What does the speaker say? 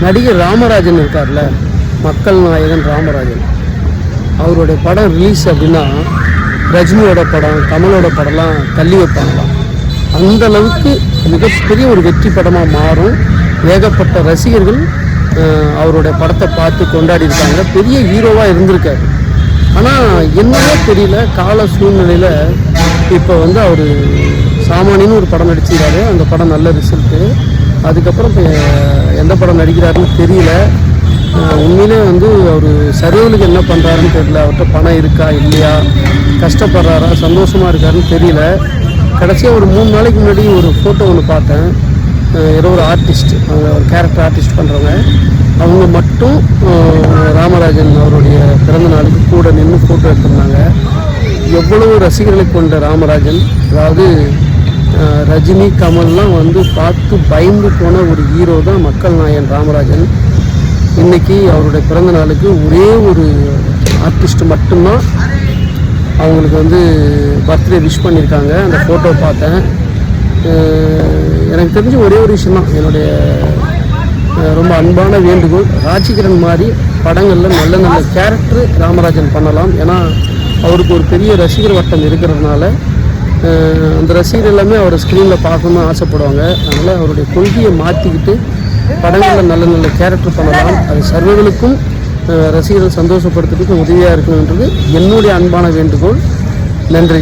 நடிகர் ராமராஜன் இருக்கார்ல, மக்கள் நாயகன் ராமராஜன், அவருடைய படம் ரிலீஸ் அப்படின்னா ரஜினியோட படம், கமலோட படம்லாம் தள்ளி வைப்பாங்களாம். அந்த அளவுக்கு மிகப்பெரிய ஒரு வெற்றி படமாக மாறும். ஏகப்பட்ட ரசிகர்கள் அவருடைய படத்தை பார்த்து கொண்டாடி இருக்காங்க. பெரிய ஹீரோவாக இருந்திருக்காரு. ஆனால் என்னவோ தெரியல, கால சூழ்நிலையில் இப்போ வந்து அவர் சாமானியன்னு ஒரு படம் நடிச்சிருக்காரு. அந்த படம் நல்ல ரிசல்ட்டு. அதுக்கப்புறம் இப்போ எந்த படம் நடிக்கிறாருன்னு தெரியல. உண்மையிலே வந்து அவர் சர்வைவலுக்கு என்ன பண்ணுறாருன்னு தெரியல. அவர்கிட்ட பணம் இருக்கா இல்லையா, கஷ்டப்படுறாரா, சந்தோஷமாக இருக்காருன்னு தெரியல. கடைசியாக ஒரு 3 நாளைக்கு முன்னாடி ஒரு ஃபோட்டோ ஒன்று பார்த்தேன். ஏதோ ஒரு ஆர்டிஸ்ட், அவங்க ஒரு கேரக்டர் ஆர்டிஸ்ட் பண்ணுறவங்க, அவங்க மட்டும் ராமராஜன் அவருடைய பிறந்த நாளுக்கு கூட நின்று ஃபோட்டோ எடுத்திருந்தாங்க. எவ்வளவு ரசிகர்களை கொண்ட ராமராஜன், அதாவது ரஜினி கமல்லாம் வந்து பார்த்து பயந்து போன ஒரு ஹீரோ தான் மக்கள் நாயகன் ராமராஜன். இன்றைக்கி அவருடைய பிறந்த நாளுக்கு ஒரே ஒரு ஆர்டிஸ்ட் மட்டும்தான் அவங்களுக்கு வந்து பர்த்டே விஷ் பண்ணியிருக்காங்க. அந்த ஃபோட்டோ பார்த்தேன். எனக்கு தெரிஞ்ச ஒரே ஒரு விஷயந்தான், என்னுடைய ரொம்ப அன்பான வேண்டுகோள், ராஜ்கிரண் மாதிரி படங்களில் நல்ல நல்ல கேரக்டர் ராமராஜன் பண்ணலாம். ஏன்னா அவருக்கு ஒரு பெரிய ரசிகர் வட்டம் இருக்கிறதுனால அந்த ரசிகர் எல்லாமே அவரை ஸ்க்ரீனில் பார்க்கணும்னு ஆசைப்படுவாங்க. அதனால் அவருடைய கொள்கையை மாற்றிக்கிட்டு படங்களில் நல்ல நல்ல கேரக்டர் பண்ணலாம். அது சர்வர்களுக்கும் ரசிகர்கள் சந்தோஷப்படுத்துறதுக்கு உதவியாக இருக்கணுன்றது என்னுடைய அன்பான வேண்டுகோள். நன்றி.